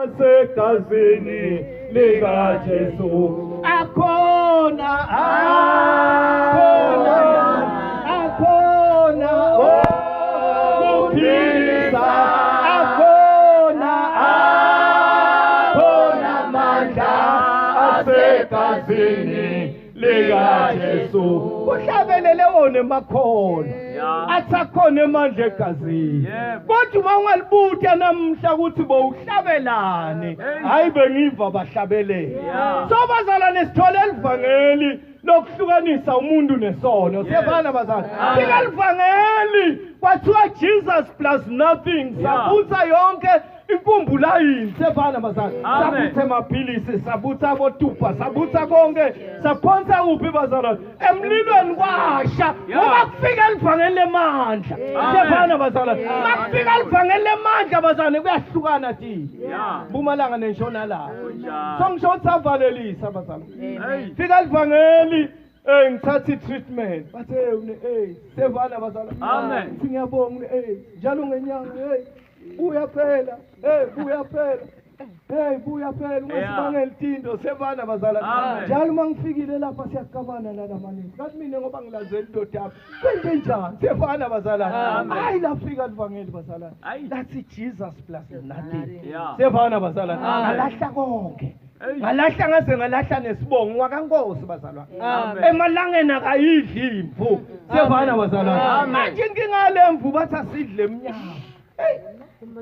asegazini lika Jesu akhona kuphilisa akhona mandla asegazini lika Jesu uhlabelele wona emakhono atsakhona emandla egazini kodwa uma ungalibutha namhla ukuthi bowuhlabelane hayi bengiva bahlabelele so bazalwane sithola elivangeli lokuhlukanisa umuntu nesono siyabana bazalwane fika elivangeli kwathiwa Jesus plus nothing sabutha yonke inkumbulo yini siyabana bazalwane sabutha amaphilisi sabutha abotupa sabutha konke saphonsa kuphi bazalwane emlilweni kwasha ngoba kufika elivangeli lemandla siyabana bazalwane makufika elivangeli lemandla bazalwane kuyahlukana thina Mpumalanga nentshonalanga so ngisho ukuthi savalelisa bazalwane fika elivangeli ngithatha treatment bathe sevana bazalwane amen ngiyabonga njalo ngenyanga buya phela buya phela ungasibangela into sevana bazalwane njalo mangifikile lapha siyakamana nalamanini kathi mina ngoba ngilazela indoda yakho kwente njani sevana bazalwane hayi lafika elivangeli bazalwane that's Jesus plus nothing sevana bazalwane alahla konke ngalahla ngaze ngalahla nesibongo wakankosi bazalwane emalangeni akayidli imvu sevana bazalwane manje ngingale mvu bathi asidle eminyaka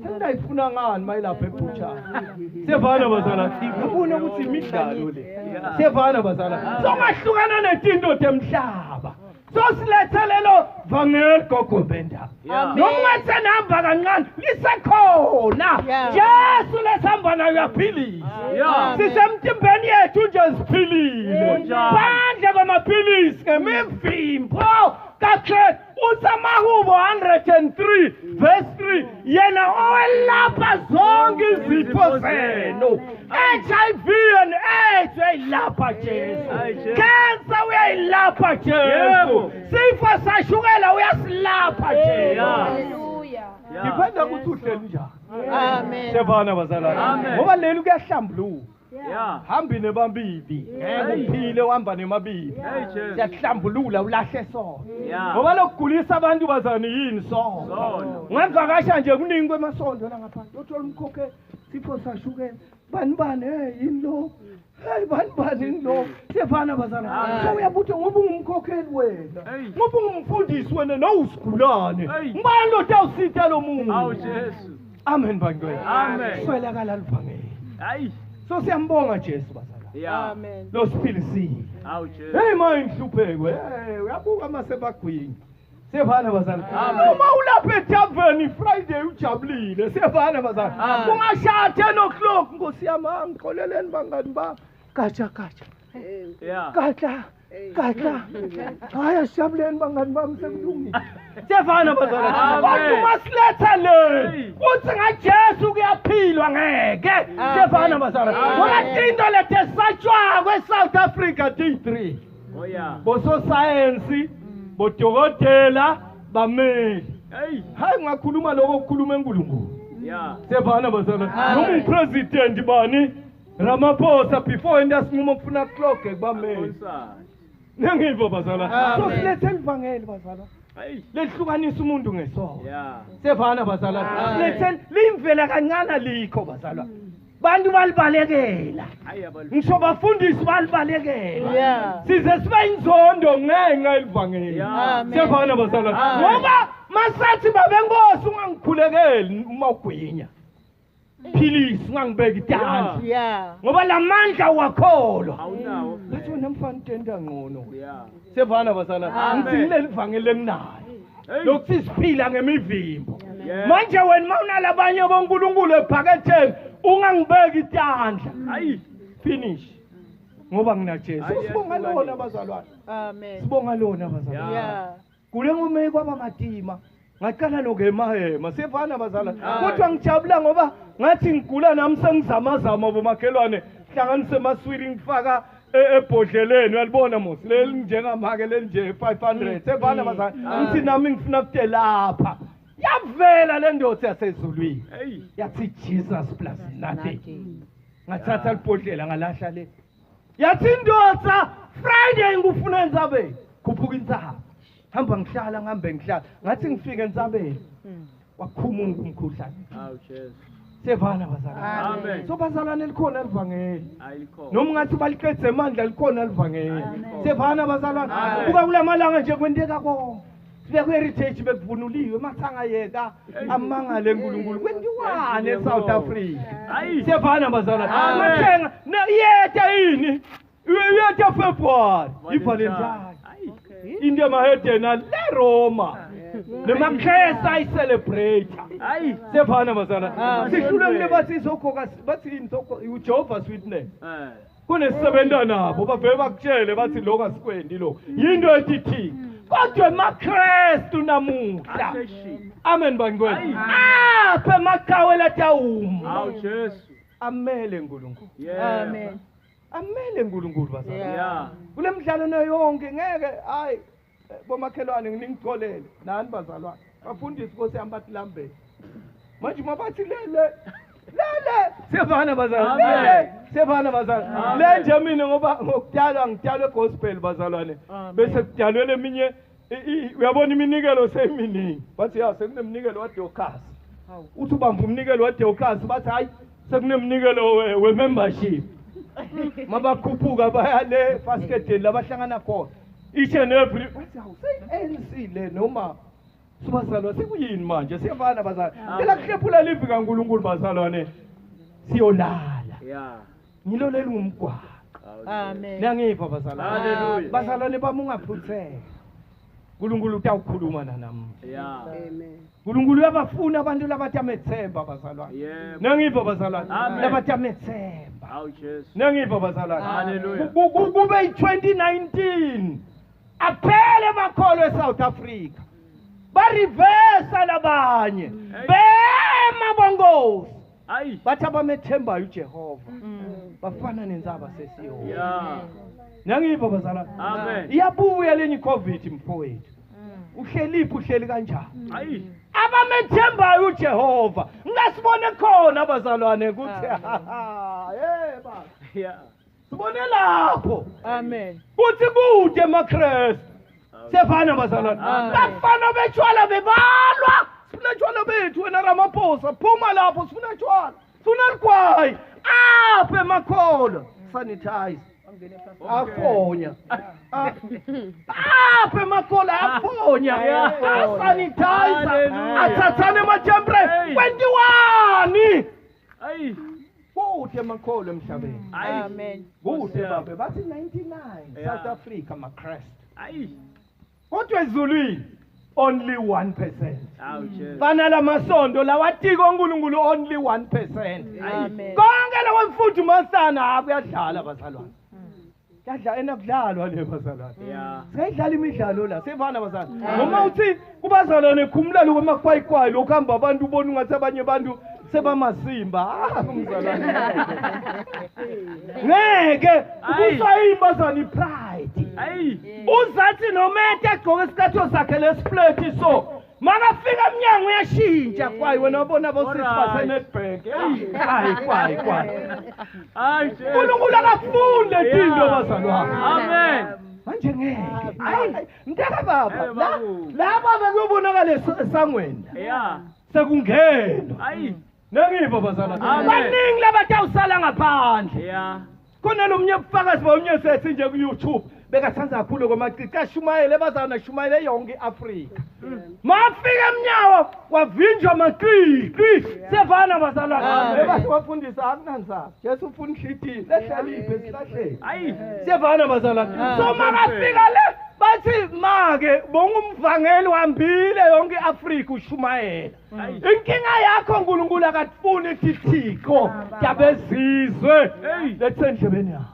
sengayifuna ngani mayilapha ebuchana sevana bazalwane ngibona ukuthi imidlalo le sevana bazalwane songahlukana netinto temhlaba sosilethelo vangeli gogobenda noma namba kancane lisekhona Jesu lesihamba nayo yaphilisa sisemtimbeni yethu nje siphilile phandle kwamaphilisi ngemivimbo kakhe uSamahubo 103 verse 3 yena owelapha zonke izifo zenu HIV and AIDS uyayilapha Jesu cancer uyayilapha Jesu sifo sashukela uyasilapha Jesu haleluya ngipenda ukuthi uhleli njani amen sevana bazalwane ngoba leli kuyahlambuluka hambi nebambili uphile uhamba nemabibi siyahlambulula ulahle sono ngoba lokugulisa abantu bazani yini sono ngavakasha nje kuningi kwemasondo la ngaphandle uthola umkhokhe sipho sashukela bani yini lo bani lo sefana bazana so uyabutha ngoba ungumkhokheli wena ngoba ungumfundisi wena nawusigulane ngibani lo tawusitha lo muntu awu Jesu amen bangwe amen swelakala livangeli hayi so siyambonga Jesu bazalwane amen lo siphilisile awu Jesu hey manje hluphekwe uyabuka masebagwini sevana bazalwane uma ulapha etaveni Friday ujabulile sevana bazalwane ungasha 10 o'clock Nkosi yami ngixoleleni bangani ba kacha haya siyabuleni bangani bami sekulungile sevana bazalwane kodwa masiletha le uthi ngaJesu kuyaphilwa ngeke sevana bazalwane ngoba into lethe satshwa kweSouth Africa D3 boso science bodokotela bameli hayi ngakhuluma lokho okukhuluma enkulunkulu sevana bazalwane noma upresident bani Ramaphosa before endasinquma ukufuna clock kubameli nengivo bazalwane so silethe livangeli bazalwane lehlukanisa umuntu ngesono sevana bazalwane lethe limvela kancane likho bazalwane bantu balibalekela ngisho bafundisi balibalekela size sibe inzondo ngenxa yelivangeli sevana bazalwane ngoba masathi babenkosi ungangikhulekeli uma ugwinya philisi ungangibeka idandla ngoba lamandla wakholwa awunawo bathi wena mfana tenda ngcono sevana bazalwane ngithile livangeli enginayo lokhu siphila ngemivimbo manje wena mawunalabanye bonkulunkulu ephaketheni ungangibeka idandla hayi finish ngoba ngina Jesu sibonga lona bazalwane amen sibonga lona bazalwane kule ngume kwaba madima ngaqala lokemahema sevana bazalwane kodwa ngijabula ngoba ngathi ngigula nami sengizamazama bomakhelwane hlanganise maswiri ngifaka ebhodleleni uyalibona mos leli njengamake leli nje 500 sevana bazalwane ngithi nami ngifuna kude lapha yavela le ndoda yasezulwini Hey. yathi Jesus plus nothing ngathatha libhodlela ngalahla le yathi ndoda Friday ngifuna entsabeni khuphuka insaba hamba ngihlala ngihambe ngihlala ngathi ngifike entsabeni wakhumuka umkhuhlane Awu Jesu. sevana bazalwane Amen. so bazalwane likhona livangeli Ayikho. noma ungathi baliqedze amandla likhona livangeli Amen. sevana bazalwane Amen. kuba kulamalanga nje kwenteka konke sibe ku-heritage bekuvunuliwe mathanga yeka amangale uNkulunkulu kwenziwane eSouth Africa Hayi. sevana bazalwane Amen. mathenga yetha yini yetha February iValentine Hayi. into emahedena le Roma nemakhesa ayicelebrate Hayi. sevana bazalwane sihlulekile bathi izokhoka bathi inzokho uJehovah's Witness kunesebenza nabo bavele bakutshele bathi lokho asikwendi lokho yinto ethithi kodwa emaKristu namuhla Aseshi. amen bangcwele Ayi. apha emakhawe latawuma Awu Jesu. amele uNkulunkulu Yeah. Amen. amele uNkulunkulu bazalwane Yeah. kule midlalo yonke ngeke hayi bomakhelwane ningixolele nani bazalwane bafundisi Nkosi yami bathi lambeni manje mabathi lele sevana bazalwane Amen. sevana bazalwane Amen. le nje mina ngoba ngokudalwa ngidalwe gospel bazalwane bese kudalwe leminye uyabona iminikelo seminingi bathi ya sekunemnikelo waDorcas uthi ubamba umnikelo waDorcas bathi hayi sekunemnikelo we-membership mabakhuphuka baya le basketini labahlangana khona each and every bathi hawu ANC le noma sibazalwane sekuyini manje siyafana bazalwane phela kuhlephula livi kaNkulunkulu bazalwane siyolala Yeah. ngilo lelungumgwaqo Amen. niyangiva bazalwane Hallelujah. bazalwane bami ungaphutheka uNkulunkulu utawukhuluma nami Yeah. uNkulunkulu uyabafuna abantu labathi amethemba bazalwane Yeah. niyangiva bazalwane Amen. labathi amethemba Awu Jesu. niyangiva bazalwane Hallelujah. kube yi-2019 aphele bakholwe eSouth Africa barivesa labanye bema bongozi Hayi. bathi abamethembayo uJehova bafana nenzaba sesiyona Yeah. niyangiva bazalwane Amen. iyabuya lenye iCovid mfowethu uhleliphi uhleli kanjani Hayi. abamethembayo uJehova ngasibone khona abazalwane kuthi yeba Yeah. sibone lapho Amen. kuthi kude emaKristu sevana bazalwane bafana betshwala bebalwa sifuna utshwala bethu wena Ramaphosa phuma lapho sifuna utshwala sifuna ligwayi apha emakholo sanitize afonya apha emakholo afonya asanitize athathane emathempere 21 Hayi. kude emakholo emhlabeni Amen. kude babe bathi 99 Yeah. South Africa amaKristu Hayi. kodwa ezulwini only 1%. Awu Jesu. Bana lamasonto lawatika uNkulunkulu only 1%. Amen. Konke lawemfuthi masana kuyadlala bazalwane. Kuyadlala enakudlalwa le bazalwane. Yeah. Sayidlala imidlalo la sevana bazalwane. Noma uthi kubazalwane khumula lokwamakhwayikhwayi lokuhamba abantu ubona ungathi abanye abantu sebamasimba umzalwane. Ngeke ukusayibazana pride. Hayi. Uzathi nomete egqoke isikatho sakhe lesiflethi so makafika emnyango uyashintsha kwayi wena wabona bosisi baseNedbank hayi kwayi Hayi Jesu. uNkulunkulu akafunde tinto bazalwane Amen. manje ngeke hayi mntaka baba Eh, babu. laba bekuyobonakala esangweni Yeah. sekungena Hayi. nengiva bazalwane Amen. baningi labatawusala ngaphandle Yeah. kunelomnye ubufakazi bomnye sethi nje ku-YouTube bekathanda kakhulu kwamacici ashumayele bazana shumayele yonke iAfrika mafika emnyawo wavinjwa amacici sevana bazalwane ebase wafundisa akunanzaba Jesu ufuna ihlithini lehlaliphi esihlahleni Hayi. sevana bazalwane so makafika le bathi make bongumvangeli wambile yonke iAfrika ushumayela inkinga yakho uNkulunkulu akatfuni ithithiko yabezizwe letsendlebeni yakho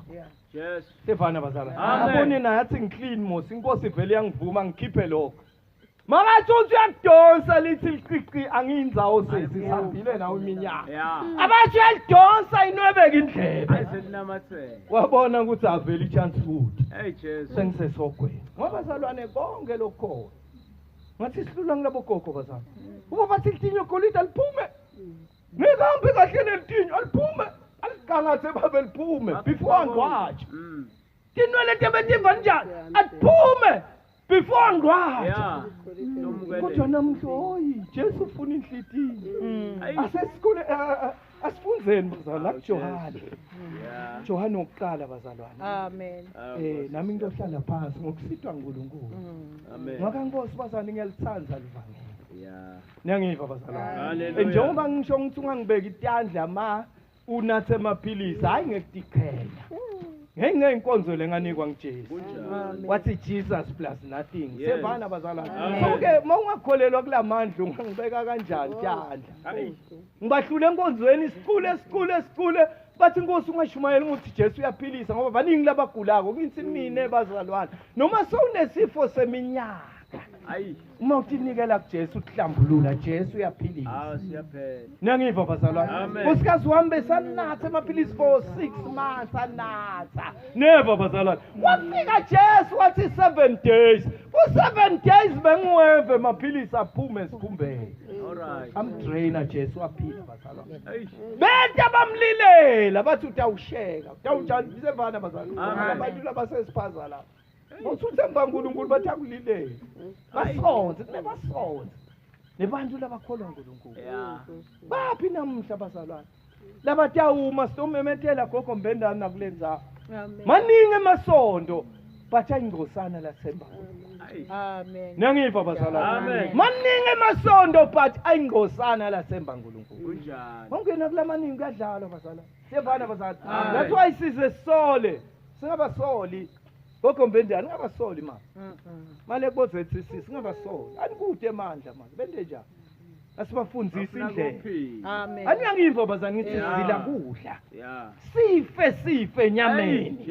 Yes. sevana bazalwane Amen. abone naye athi ngiclean mos inkosi vele yangivuma ngikhiphe lokho makathi uthi uyakudonsa lithi liqiqi angiyinzawo sesihambile nawe iminyaka Yeah. abathi uyalidonsa inwebeka indlebe Ayisenamathele. wabona ukuthi avele i-chance food Hey Jesu. sengisesogweni ngoba bazalwane konke lokhona ngathi silula ngilabo gogo bazana uba bathi itinyo golide aliphume ngihambe kahle nelitinyo aliphume aligangathe babe liphume before angwatshe tinwele tebetiva njani aliphume before angwatshe kodwa namhloyi Jesu ufuna inhlitiyo asesikole asifunzeni bazalwane kuJohane Johane wokuqala bazalwane Amen. nami ngiyohlala phansi ngokusithwa uNkulunkulu ngaka Nkosi bazalwane ngiyalithanda livangeli niyangiva bazalwane njengoba ngisho ngithi ungangibeka itandla ma unathe amaphilisi hayi ngekutikhela ngenye inkonzo lenganikwa ngiJesu wathi Jesus plus nothing sevana bazalwane sonke mawungakholelwa kulamandla ungangibeka kanjani tandla ngibahlule enkonzweni isikhule bathi Nkosi ungashumayeli ukuthi Jesu uyaphilisa ngoba baningi labagulako ngithi mina bazalwane noma sowunesifo seminyaka uma utinikela kuJesu ukuhlambulula Jesu uyaphilisa siyaphela niyangiva bazalwane uSikazi wami sanatha amaphilisi for 6 months anatha never bazalwane wafika Jesu wathi 7 days ku 7 days bengiweve amaphilisi aphume esikhumbeni alright amdrainer Jesu waphila bazalwane bete bamlilela bathi utawusheka utawujani bisevana bazalwane abantu labasesiphaza la usuthemba uNkulunkulu bathi akulilela basonze nebasonze nebantu labakholwa uNkulunkulu baphi namhla bazalwane labatawuma sitomemethela gogo mbendana nakulenza maningi emasondo bathi ayingosana lasemba Amen. niyangiva bazalwane maningi emasondo bathi ayingosana lasemba uNkulunkulu kunjani ungena kulamaningi kuyadlalwa bazalwane sevana bazalwane that's why size sole singabasoli gogo mbendana ngabasoli mama manje bozethu singabasoli anikude emandla manje bende njani asibafundzisa indlela Amen. aniyangiva bazalwane ngithi sizila kudla sife nyameni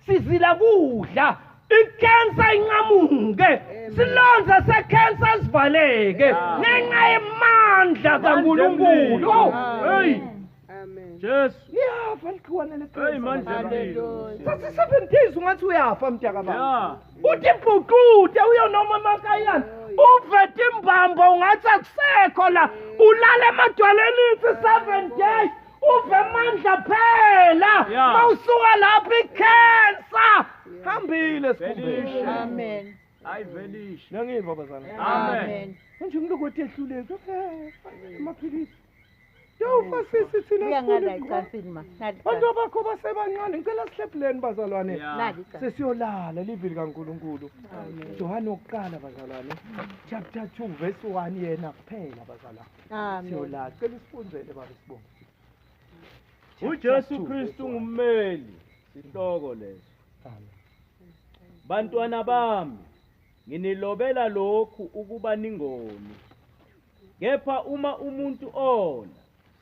sizila kudla icancer ingamuke silonza secancer sivaleke ngenxa yemandla kaNkulunkulu hey Jesu yafa likhwana hey manje sathi 7 days ungathi uyafa mntaka baba uthi ibhuqute uyonoma emakayana uvete imbambo ungathi akusekho la ulala emadwaleni 7 days uve amandla phela mawusuka lapha icancer hambile sikhumbule Amen. ayivelish niyangiva bazana amen manje ngilokho ehluleke amaphilisi yawufa sisi thina Uyangala icasini ma. bantu bakho basebancane ngicela sihlephuleni bazalwane Nali sesiyolala livili kaNkulunkulu Johane wokuqala bazalwane chapter 2 verse 1 yena kuphela bazalwane Amen. siyolala cela isifunzele baba sibonga uJesu Kristu ngummeli sihloko leso bantwana bami nginilobela lokhu ukuba ningoni kepha uma umuntu ona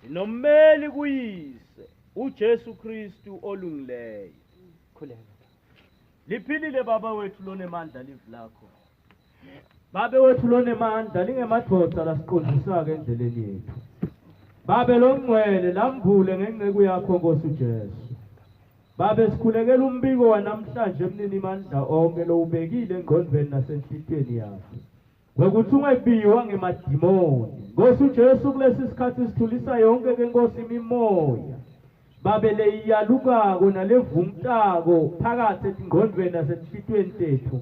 sinommeli kuyise uJesu Kristu olungileyo khuleka liphilile baba wethu lonemandla live lakho babe wethu lonemandla lingemadoda lasiqondisaka endleleni yethu babe longcwele lamvule ngenceku yakho Nkosi uJesu babe sikhulekela umbiko wanamhlanje emnini mandla onke lo ubekile engqondweni nasenhlitweni yakho ngokuthi ungebiwa ngemadimoni Nkosi uJesu kulesi sikhathi sithulisa yonke ke Nkosi imimoya babe leyalukako nalevumtako phakathi engqondweni nasenhlitweni tethu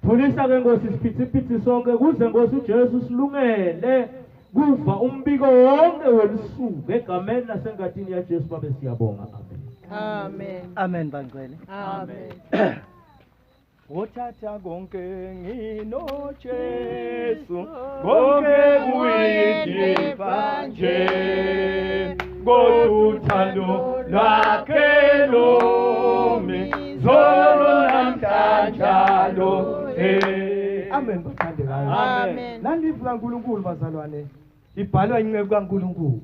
thulisa ke Nkosi isiphithiphithi sonke kuze Nkosi uJesu silungele kuva umbiko wonke welusuku egameni nasengatini yaJesu babe siyabonga amen Amen. amen bangcwele Amen. Uthatha konke ngino Jesu konke kuyidipha nje ngothando lwakhe lomi zolo namhlanjalo amen bathandekayo Amen. nalivula uNkulunkulu bazalwane libhalwa inceku kaNkulunkulu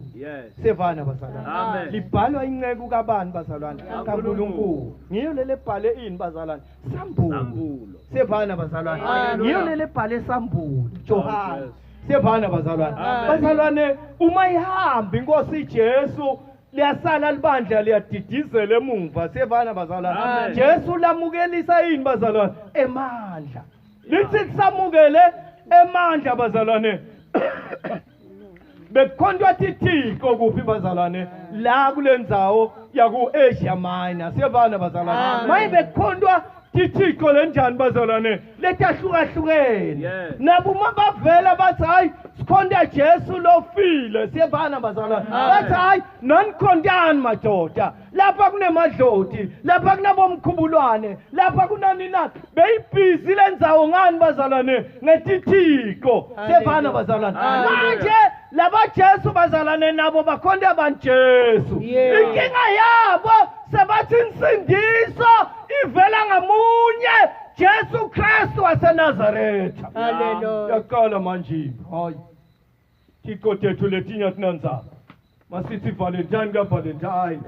sevana bazalwane Amen. libhalwa inceku kabani bazalwane kaNkulunkulu ngiyo lele bhale ini bazalwane sambulo sevana bazalwane ngiyo lele bhale sambulo Johane sevana bazalwane bazalwane uma ihamba inkosi Jesu liyasala libandla liyadidizela emuva sevana bazalwane Jesu lamukelisa ini bazalwane emandla lithi samukele emandla bazalwane bekhondwa tithiko kuphi bazalwane la kulendzawo yaku Asia Minor siyabana bazalwane maye bekhondwa tithiko lenjani bazalwane letahlukahlukene nabo mabavela bathi hayi sikhonda Jesu lofile siyabana bazalwane bathi hayi nanikhondani madoda lapha kunemadloti lapha kunabomkhubulwane lapha kunani na beyibhizi lendzawo ngani bazalwane ngetithiko siyabana bazalwane manje laba Jesu bazalwane nabo bakhonda abantu Jesu inkinga yabo sebathi insindiso ivela ngamunye Jesu Kristu waseNazaretha. Hallelujah. Yakala manje hayi tiko tethu letinya tinanza masithi Valentine ka Valentine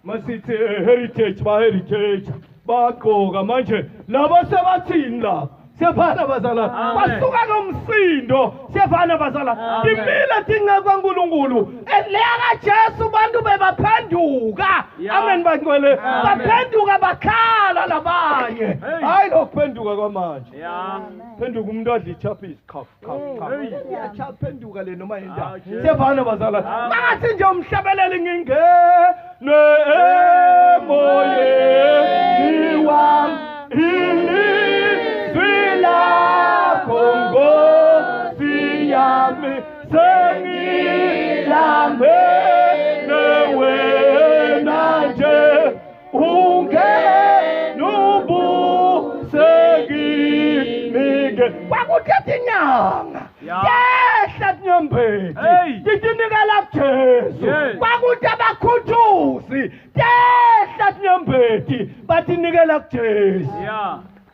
masithi heritage ba heritage baqoka manje labo sebathini la siyafana bazalwane basuka nomsindo siyafana bazalwane impilo tingekwa uNkulunkulu eleka Jesu bantu bebaphenduka amen bangcwele baphenduka bakhala labanye hayi lokuphenduka kwamanje phenduka umuntu adla ichapisi khaf iyachaphenduka le noma yindaba siyafana bazalwane mangathi nje umhlabeleli ngingene emoyeni wami Kongo siyami sengilambe newe nanje ungenubu segimige kwakuthatha inyanga yehla nyembeti titinikela kuJesu kwakuthi abakhuthuzi yehla nyembeti batinikela kuJesu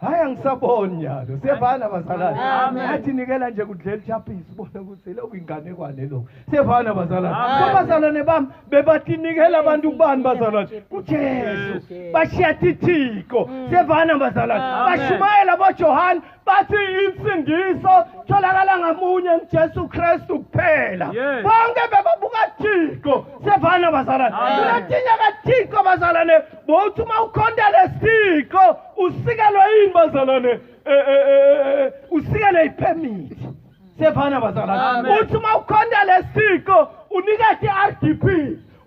hayi angisaboni nyalo siyavana bazalwane athi nikela nje kudlela ichapisi bona ukuthi lokhu inganekwane lokho siyavana bazalwane bazalwane bami bebatinikela abantu kubani bazalwane kuJesu bashiya tithiko siyavana bazalwane bashumayela boJohane bathi insindiso tholakala ngamunye uJesu Kristu kuphela bonke bebabuka thiko siyavana bazalwane latinya kathiko bazalwane bothi uma ukhonda lesiko usikelwe yini bazalwane usikelwe ipermit siyavana bazalwane uthi uma ukhonda lesiko unikeza iRDP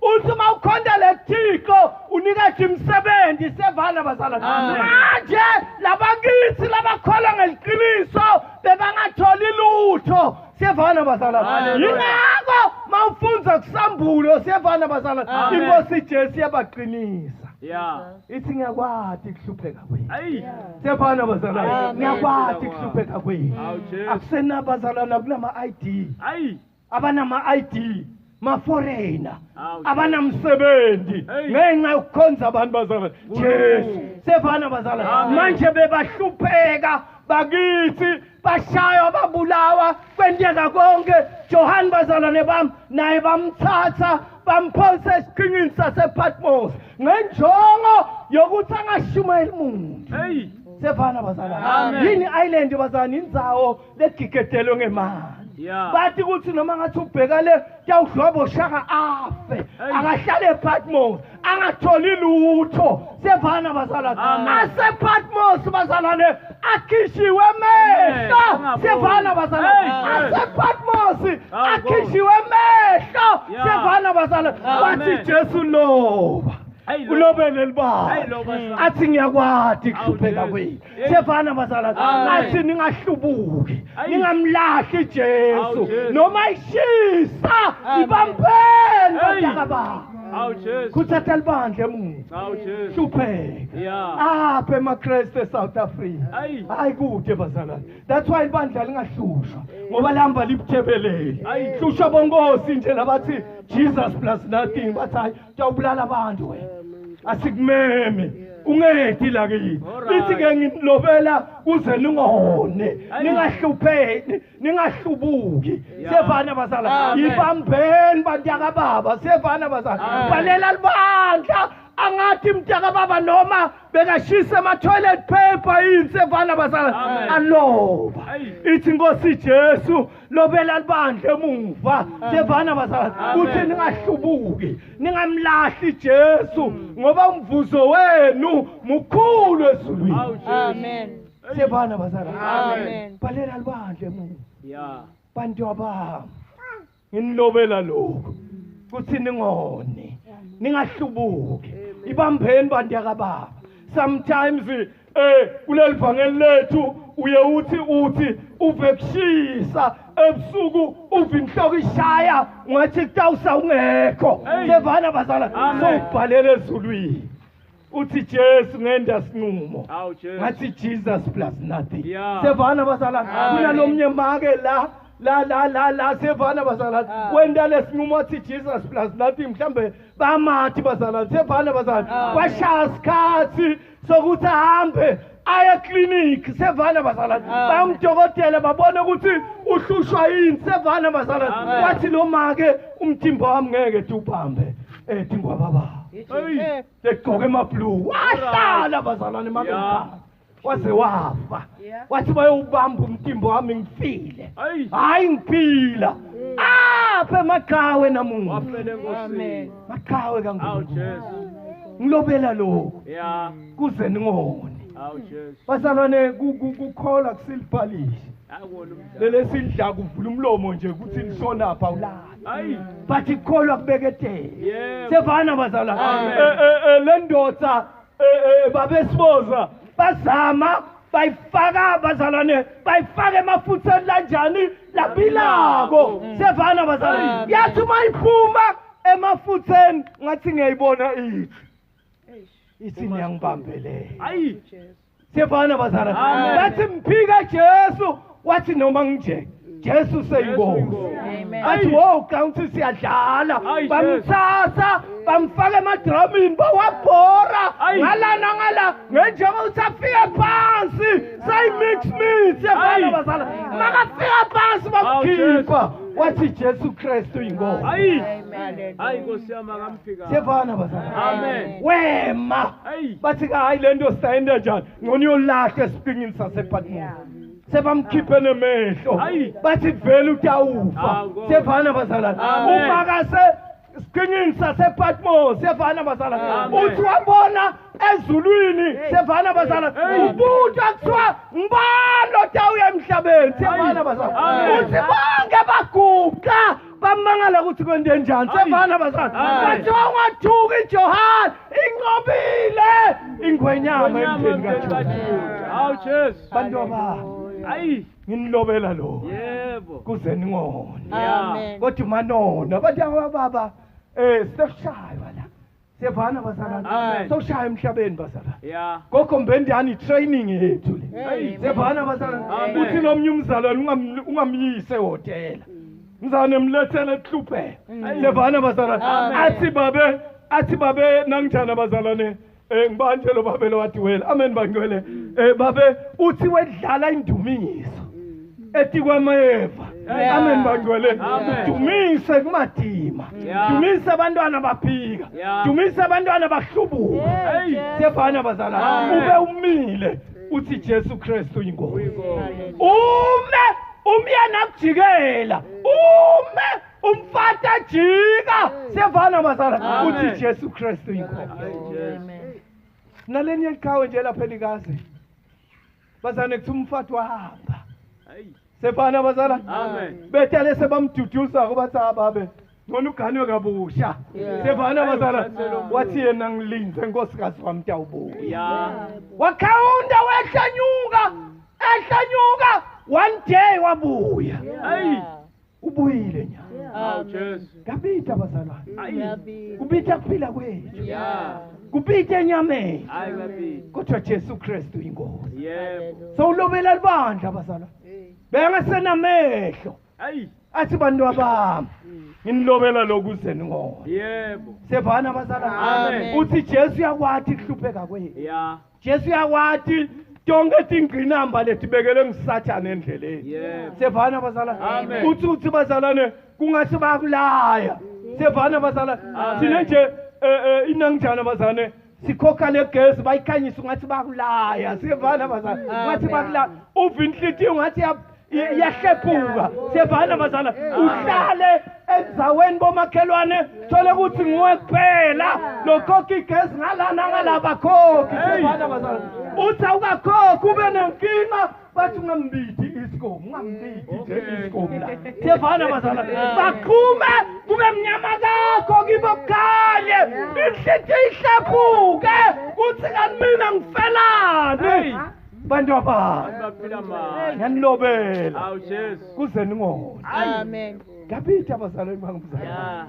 uthi uma ukhonda lethiko unikeza imsebenzi siyavana bazalwane manje labakithi labakhola ngeliqiniso bebangatholi lutho siyavana bazalwane yingakho mawufunza kusambulo siyavana bazalwane inkosi Jesu yabaqinisa ithi ngiyakwati kuhlupheka kwenu siyavana bazalwane ngiyakwati kuhlupheka kwenu akusena bazalwane kunama ID abanama ID ma-foreigner abanamsebenzi ngenxa yokukhonza abantu bazalwane Jesu siyavana bazalwane manje bebahlupheka bakithi bashaywa babulawa kwenteka konke John bazalwane bami naye bamthatha bamphosa esiqingini sasePatmos ngenjongo yokuthi angashumayeli umuntu siyavana bazalwane yini island bazalwane indzawo legigedelwe ngemali bathi ukuthi noma ngathi ubheka le tawudlobo shaka afe akahlale ePatmos angatholi lutho siyavana bazalwane asePatmos bazalwane akhishiwe mehlo siyavana bazalwane asePatmos akhishiwe mehlo siyavana bazalwane bathi Jesu loba ulobele libaba athi ngiyakwati kuhlupheka kwenu siyavana bazalwane athi ningahlubuki ningamlahli Jesu noma ishisa ibambeni bakababa kuthatha libandla emuntu hlupheka apha emaKristu eSouth Africa hayi kude bazalwane that's why ibandla lingahlushwa ngoba lihamba libuthebelele hlushwa bonkosi nje labathi Jesus plus nothing bathi hayi tawubulala abantu wena asikumeme ungethi la kithi lithi ke ngilobela kuze ningone ningahlupheki ningahlubuki siyavana bazalwane ibambeni bantaka baba siyavana bazalwane balela libandla angathi mntaka baba noma bekashisa ama toilet paper yini siyavana bazalwane aloba ithi inkosi Jesu lobela libandla emuva siyavana bazalwane uthi ningahlubuki ningamlahli Jesu ngoba umvuzo wenu mukhulu ezulwini Amen Siyabana bazalwane. Amen. Balela libandle Mungu. Yeah. Bantu abami. Nginilobela lokho. Kuthi ningone. Ningahlubuki. Ibambeni bantu yakababa. Sometimes kuleli vangeli lethu uye uthi uve kushisa ebusuku uve inhloko ishaya ngathi kutawusa ungekho. Siyabana bazalwane. Sobhalele ezulwini. Uthi Jesu ngenda sinqumo. Ngathi Jesus plus nothing. Siyabana bazalwane. Kunalomnye make la siyabana bazalwane. Wenda lesinqumo uthi Jesus plus nothing mhlambe bamathi bazalwane. Siyabana bazalwane. Kwashaya isikhathi sokuthi ahambe aya clinic. Siyabana bazalwane. Bamdokotela babone ukuthi uhlushwa yini. Siyabana bazalwane. Wathi lo make umthimba wami ngeke tuphambe. Dingwa baba. Egqoke amablu wahlala bazalwane mabekhaya waze wafa wathi bayobamba umtimbo wami ngifile hayi ngiphila apha emaqhawe namuntu Amen. maqhawe kaNkulunkulu ngilobela lokho kuze ningone bazalwane kukhola kusilibhalisha lele sidla kuvula umlomo nje ukuthi lisonapha ulala bathi kholwa kubeketela sevana bazala le ndoda babesiboza bazama bayifaka bazalwane bayifaka emafutheni lanjani labilako sevana bazalwane yathi mayiphuma emafutheni ngathi ngiyayibona ithi niyangibambele sevana bazalwane bathi mphika Jesu wathi noma nje Jesu seyinkosi. Athi wo county siyadlala bamthatha bamfaka emadramini bawabhora ngala ngenjengoba usafika phansi sayimix siyabona bazala makafika phansi bamkhipha wathi Jesu Kristu inkosi. Hayi Nkosi yami akamphika. Siyabona bazala. Amen. Wema bathi hayi lento sayenda njani ngoni yolahla esipingini sasePatmos. Sebamkhiphe nemehlo bathi vele utawufa. Siyabana bazalwane. Uma kase sipingini sasePatmos siyabana bazalwane. Uthi wabona ezulwini siyabana bazalwane. Ubutho kuthiwa ngibalo tawuya emhlabeni siyabana bazalwane. Uthi bonke baguqa bamangala ukuthi kwende njani siyabana bazalwane. Bathi ungathuki iJohane inqobile ingwenyama emthini kaJohane. Hawu Jesu. Bantu abami nginilobela lo kuze ningone kodwa manona bathi ababa sekushaywa la siyabana bazalwane sokushaya emhlabeni bazalwane gogo mbendani training yethu le siyabana bazalwane uthi nomnye umzalwane ungamyise ehotela ngizane mlethele ehluphe siyabana bazalwane athi babe nanginjani bazalwane ngibanjelo babelo wathi wela amen bangcwele babe uthi wedlala indumiso ethi kwamayeva amen bangcwele dumise kumadima dumise abantwana baphika dumise abantwana bahlubuka siyabana bazalwane ube umile uthi Jesu Kristu uyinkosi umyana kujikela umfata jika siyabana bazalwane uthi Jesu Kristu uyinkosi. Naleni elikhawe nje lapha elikaze bazane kuthi umfati wahamba sefana bazala betele sebamduduza kubathi ababe ngona uganwe kabusha sefana bazala wathi yena ngilinze nkosikazi wami tawubuya wakhawunda ehlanyuka one day wabuya ubuyile nya ngabitha bazalwane kubitha kuphila kwethu kupithe enyameni kodwa Jesu Kristu inkosi so ulobela libandla bazalwane bengasenamehlo athi bantu abami nginilobela lokuze ningone sevana bazalwane uthi Jesu yakwathi kuhlupheka kwethu Jesu yakwathi tonke tingqinamba letibekele ngisathana endleleni sevana bazalwane uthi bazalwane kungathi bakulaya sevana bazalwane sine nje inangjana bazane sikhokha legesi bayikhanyisa ungathi bakulaya siyevana bazana ungathi bakulaya uva inhlitiyo ungathi yahlephuka siyevana bazana uhlale ezaweni bomakhelwane thole ukuthi nguwe kuphela lokhokha igesi ngalana ngalaba khokhi siyevana bazana uthi awukakho kube nenkinga bathi ungambithi iskomu ungambithi nje iskomu la siyavana bazala baqhume kube mnyama kakho kibo kukhanye inhliziyo ihlephuke kuthi kanti mina ngifelani bantu abantu ngiyanilobela Awu Jesu. kuze ningone Amen. ngaphi abazalwane bangizala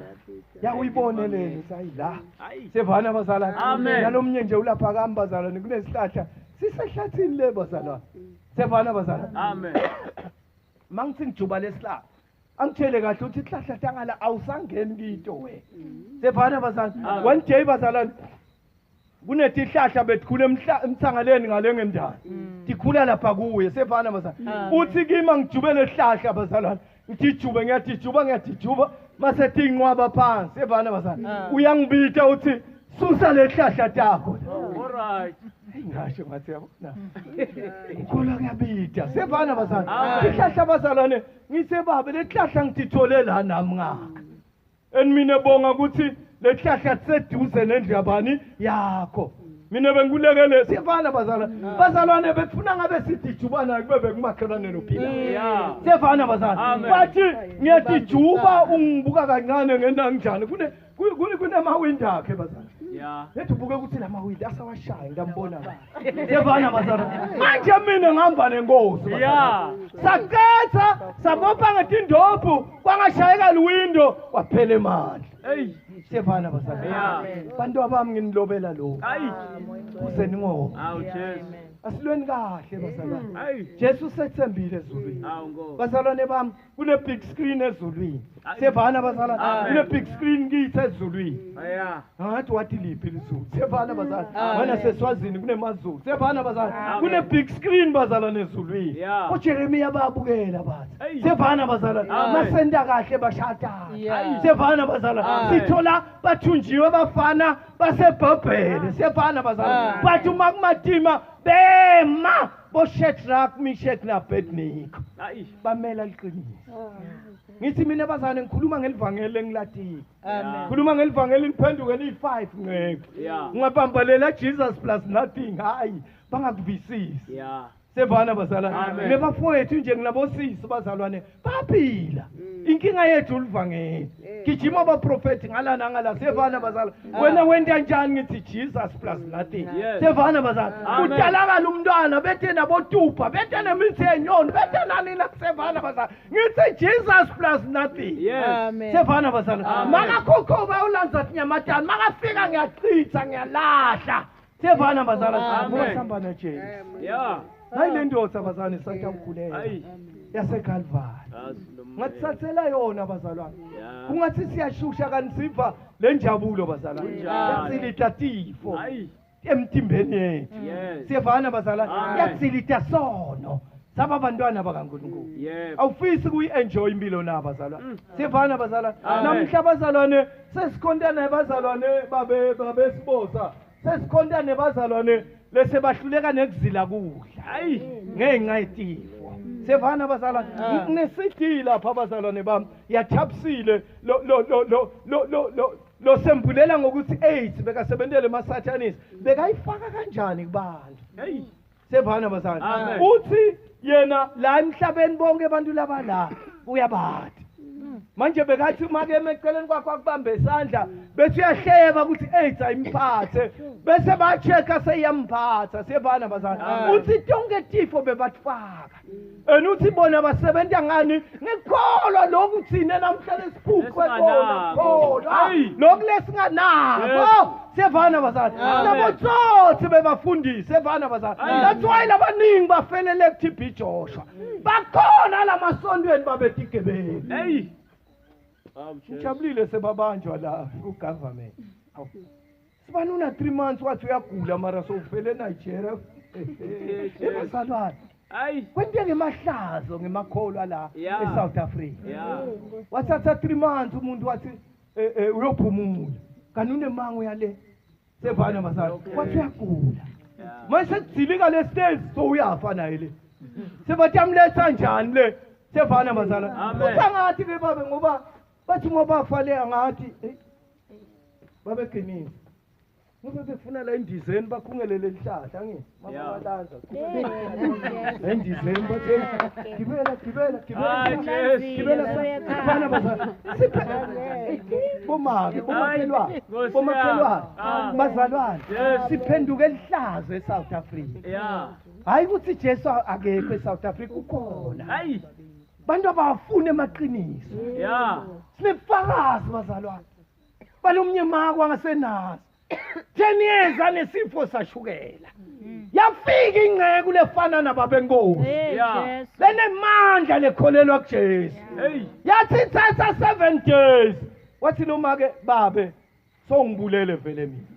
ya uyibonelele sayila Hayi. sevana abazalwane Amen. nalomnye nje ulapha kambi bazalwane kunesihlahla sisehlathini le bazalwane sevana abazalwane Amen. mangithi ngijuba lesihlahla angitshele kahle uthi ihlahla tangala awusangeni kito we sevana abazalwane one day bazalwane kunethi ihlahla bethikhule emthangaleni ngale ngendaba dikhula lapha kuye sevana bazalwane uthi kimi ngijube lesihlahla bazalwane ngijube ngiyatijuba masethi inqwaba phansi sevana bazalwane uyangibita uthi susa lehlahla takho Alright. ngasho ngathi yabona ukholwa kuyabida sevana bazalwane ihlahla bazalwane ngisebabe lehlahla ngithithole la nami ngaka enimine bonga ukuthi lehlahla seduze nendlu yabani yakho mina bengikulekele sevana bazalwane bekufuna ngabe sithi jubana kube bekumakhelane nophila Yeah. sevana bazalwane Amen. bathi ngiyathi juba ungibuka kancane ngenanginjani kunemawindi akhe bazalwane Yeah. Lethu buke ukuthi lamawindi asawashaya ngambona sevana bazalwane manje mina ngihamba nenkosi Yeah. saketha sabopha ngetindophu kwangashayeka liwindo kwaphela imali Hey. sevana bazalwane Yeah. bantu abami nginilobela lo Hayi. kuze ningoma Awu Jesu. asilweni kahle bazalwane Hayi. Jesu sethembile ezulwini Awu Nkosi. bazalwane bami kune big screen ezulwini sevana bazalwane Amen. kune big screen kithi ezulwini Yeah. ngathi wathi liphi lizulu sevana bazalwane wena seswazini kunemazulu sevana bazalwane kune big screen bazalwane ezulwini Yeah. uJeremiya bayabukela bathi Hey. sevana bazalwane Amen. masenda kahle bashada Yeah. sevana bazalwane Amen. sithola bathunjiwe bafana basebhobhele sevana bazalwane bathi uma kumatima bema boShadrach Meshach naAbednego Hayi. bamela liqiniso ngithi mina bazane ngikhuluma ngelivangeli engilatini Amen. ngikhuluma ngelivangeli niphenduke liyi5 ngeke Yeah. ngingabambelela Jesus plus nothing hayi bangakuvisisi Yeah. sevana bazalwane Amen. nebafowethu nje nginabosisi bazalwane baphila inkinga yethu ulivangeli gijima abaprofeti ngala nangala sevana bazalwane wena wenta njani ngithi Jesus plus nothing Yes. sevana bazalwane Amen. kudalakala umntwana bethe nabotupha bethe nemithi yenyoni bethe nani nasevana bazalwane ngithi Jesus plus nothing Yes. Amen. sevana bazalwane Amen. makakhokhoba ulanza nyamatani makafika ngiyachitha ngiyalahla sevana bazalwane Amen. abasamba neJesu Yeah. hayi le ndoda bazalwane sakamkhulela Hayi. yaseKalvari Asilumo. ngatsathela yona bazalwane Yeah. kungathi siyashusha kanisiva le njabulo bazalwane Kunjani? yasilita tifo Hayi. emtimbeni yethu Yes. siyavana bazalwane Amen. yasilita sono saba bantwana bakaNkulunkulu Yes. awufisi kuyi-enjoy impilo na bazalwane siyavana bazalwane Amen. namhla bazalwane sesikhonta nebazalwane babesibosa sesikhonta nebazalwane lesebahluleka nekuzila kudla Hayi. ngenxa yetifo sevana bazalwane nginesidila lapha abazalwane bami yathabisile lo sembulela ngokuthi AIDS bekasebentele emasathanisi bekayifaka kanjani kubantu Hey. sevana bazalwane Amen. uthi yena la emhlabeni bonke abantu laba la uyabathi manje bekathi make emeceleni kwakho akubambe isandla bese uyahleba ukuthi AIDS ayimphathe bese ba-check-a seyiyamphatha sevana bazalwane uthi tonke tifo bebatfaka and uthi bona basebenta ngani ngikholwa lokhu thina namhlanje siphuqwe kona kholwa Hayi. lokhu lesinganako sevana bazalwane Amen. nabotsotsi bebafundisi sevana bazalwane that's why labaningi bafelele ku-TB Joshua bakhona lamasontweni babetigebeli Hey. Awu Jesu. ngijabulile sebabanjwa la ku-government Awu. sibani una 3 months wathi uyagula mara sowufele eNigeria ebazalwane Hayi. kwenteke emahlazo ngemakholwa la Yeah. eSouth Africa Yeah. wathatha 3 months umuntu wathi uyophumula kanti unemango yale sevana bazalwane wathi uyagula Yeah. manje sekujilika le stage so uyafa naye le sebathi amletha njani le sevana bazalwane Amen. uthangathi ke babe ngoba bathi ngoba afale angathi babeqinile ngoba befuna la endizeni bakhungelele lihlahla ngithi Yeah. mabalanza Yes. endizeni bathe gibela Jesu. gibela bafana bazalwane bomake bomakhelwane Ah. bazalwane Yes. siphenduke lihlazo eSouth Africa Yeah. hayi ukuthi Jesu akekho eSouth Africa ukhona Hayi. bantu abafuna emaqiniso Yeah. sinebufakazi bazalwane balomnye mako angasenazi 10 years anesifo sashukela yafika ingceke lefana nababenkosi Yeah. lenemandla lekholelwa kuJesu Hey. yathi thatha 7 days wathi noma ke babe songibulele vele mina